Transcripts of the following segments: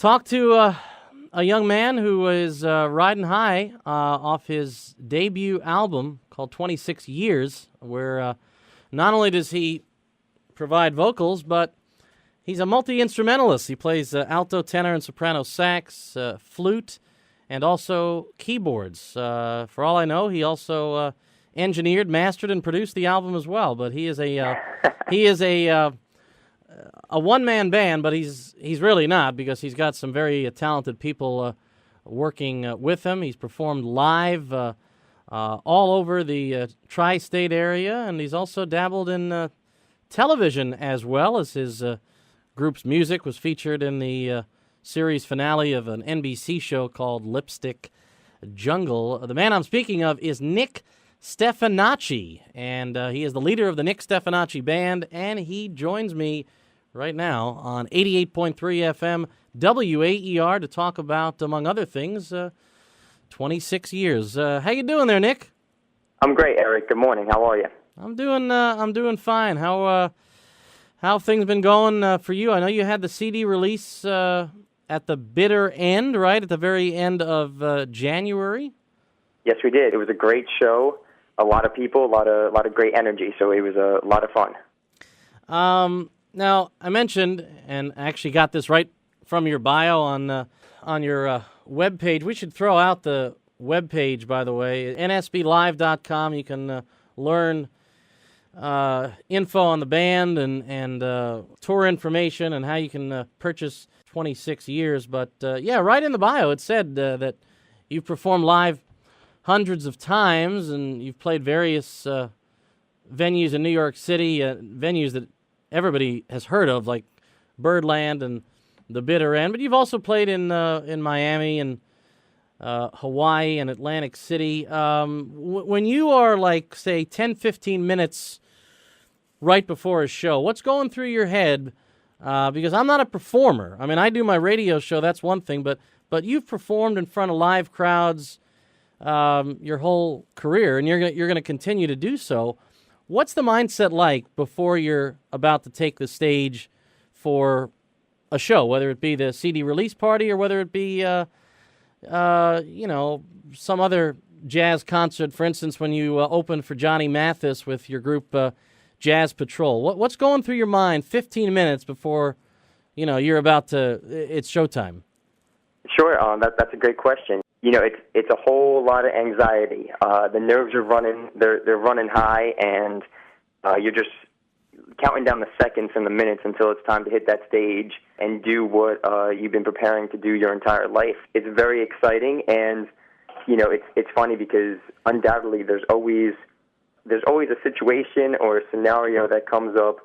talk to a young man who is riding high off his debut album called 26 Years, where not only does he provide vocals, but he's a multi-instrumentalist. He plays alto, tenor, and soprano sax, flute, and also keyboards. For all I know, he also engineered, mastered, and produced the album as well. But he is a one-man band, but he's really not, because he's got some very talented people working with him. He's performed live all over the tri-state area, and he's also dabbled in television as well, as his group's music was featured in the series finale of an NBC show called Lipstick Jungle. The man I'm speaking of is Nick Stefanacci, and he is the leader of the Nick Stefanacci Band, and he joins me right now on 88.3 FM WAER to talk about, among other things, 26 years. How you doing there, Nick? I'm great, Eric. Good morning. How are you? I'm doing fine. How things been going for you? I know you had the CD release at the bitter end, right? At the very end of January? Yes, we did. It was a great show. A lot of people, a lot of great energy, so it was a lot of fun. Now, I mentioned, and actually got this right from your bio on your webpage. We should throw out the webpage, by the way, nsblive.com. You can learn info on the band and tour information and how you can purchase 26 Years. But, yeah, right in the bio it said that you've performed live hundreds of times, and you've played various venues in New York City, venues that everybody has heard of, like Birdland and the Bitter End. But you've also played in Miami and Hawaii and Atlantic City. When you are, like, say, 10, 15 minutes right before a show, what's going through your head? Because I'm not a performer. I mean, I do my radio show, that's one thing, but you've performed in front of live crowds your whole career, and you're going to continue to do so. What's the mindset like before you're about to take the stage for a show, whether it be the CD release party or whether it be, some other jazz concert, for instance, when you opened for Johnny Mathis with your group Jazz Patrol? What's going through your mind 15 minutes before, you're about to, it's showtime? Sure, that's a great question. It's a whole lot of anxiety. The nerves are running, they're running high, and you're just counting down the seconds and the minutes until it's time to hit that stage and do what you've been preparing to do your entire life. It's very exciting, and it's funny because undoubtedly there's always a situation or a scenario that comes up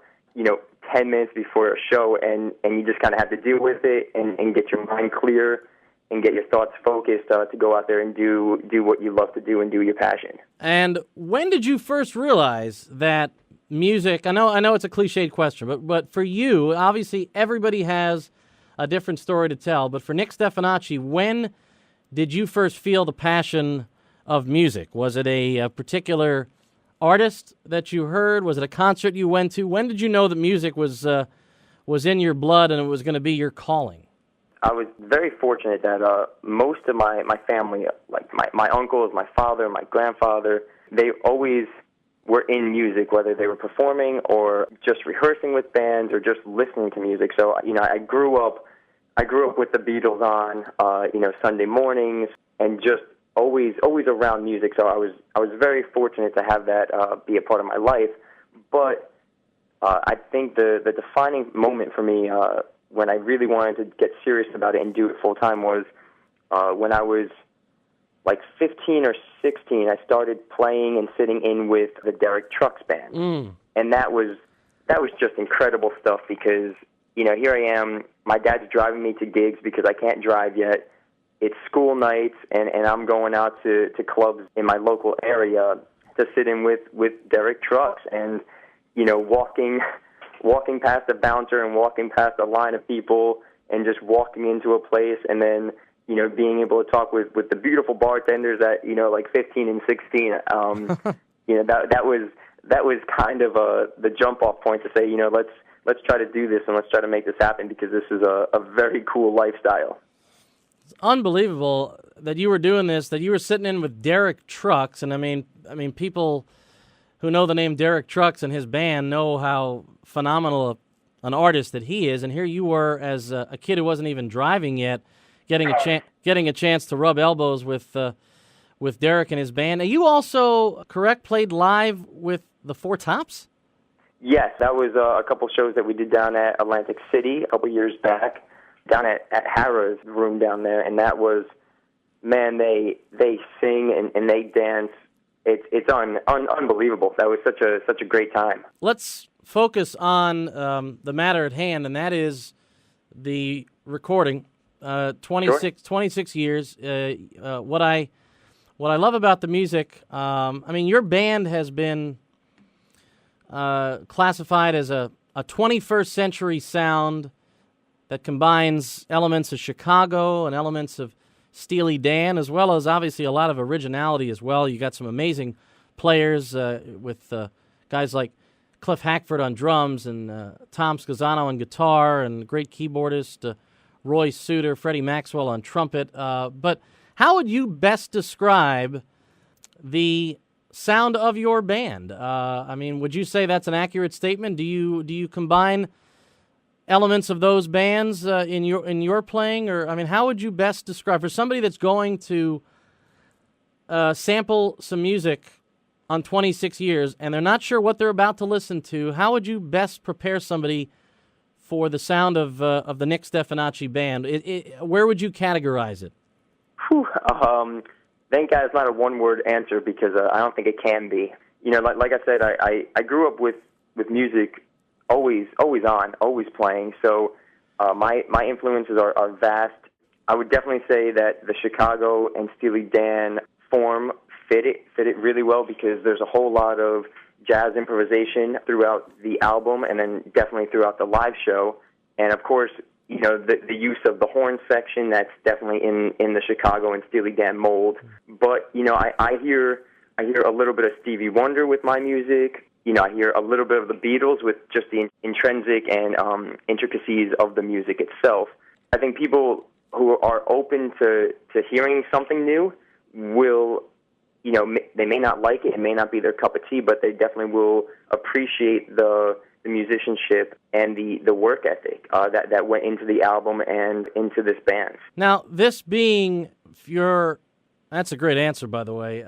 10 minutes before a show, and you just kind of have to deal with it and get your mind clear and get your thoughts focused to go out there and do what you love to do and do your passion. And when did you first realize that music, I know it's a cliched question, but for you, obviously everybody has a different story to tell, but for Nick Stefanacci, when did you first feel the passion of music? Was it a particular artist that you heard? Was it a concert you went to? When did you know that music was in your blood and it was going to be your calling? I was very fortunate that most of my family, like my uncles, my father, my grandfather, they always were in music, whether they were performing or just rehearsing with bands or just listening to music. So, I grew up with the Beatles on, Sunday mornings, and just always around music. So I was very fortunate to have that be a part of my life. But I think the defining moment for me when I really wanted to get serious about it and do it full time was when I was like 15 or 16. I started playing and sitting in with the Derek Trucks Band, and that was just incredible stuff because here I am. My dad's driving me to gigs because I can't drive yet. It's school nights, and I'm going out to clubs in my local area to sit in with Derek Trucks, and walking past a bouncer and walking past a line of people and just walking into a place and then, being able to talk with the beautiful bartenders at, like 15 and 16. That was kind of the jump off point to say, let's let's try to do this and let's try to make this happen because this is a very cool lifestyle. It's unbelievable that you were doing this, that you were sitting in with Derek Trucks, and I mean, people who know the name Derek Trucks and his band know how phenomenal an artist that he is, and here you were as a kid who wasn't even driving yet, getting a chance to rub elbows with Derek and his band. Now, you also, correct, played live with the Four Tops? Yes, that was a couple shows that we did down at Atlantic City a couple years back, down at Harrah's room down there, and that was, man, they sing and they dance. It's unbelievable. That was such a great time. Let's focus on the matter at hand, and that is the recording. 26 years. What I love about the music, your band has been classified as a 21st century sound that combines elements of Chicago and elements of Steely Dan, as well as obviously a lot of originality as well. You got some amazing players with guys like Cliff Hackford on drums and Tom Scazzano on guitar and great keyboardist Roy Suter, Freddie Maxwell on trumpet. But how would you best describe the sound of your band? Would you say that's an accurate statement? Do you combine elements of those bands in your playing, or how would you best describe for somebody that's going to sample some music on 26 years and they're not sure what they're about to listen to? How would you best prepare somebody for the sound of the Nick Stefanacci band? Where would you categorize it? Thank God it's not a one-word answer because I don't think it can be. Like I said, I grew up with music always on, always playing. So my influences are vast. I would definitely say that the Chicago and Steely Dan form fit it really well because there's a whole lot of jazz improvisation throughout the album and then definitely throughout the live show. And of course, the use of the horn section, that's definitely in the Chicago and Steely Dan mold. But, I hear a little bit of Stevie Wonder with my music. I hear a little bit of the Beatles with just the intrinsic and intricacies of the music itself. I think people who are open to hearing something new will, they may not like it, it may not be their cup of tea, but they definitely will appreciate the musicianship and the work ethic that went into the album and into this band. Now, this being that's a great answer, by the way.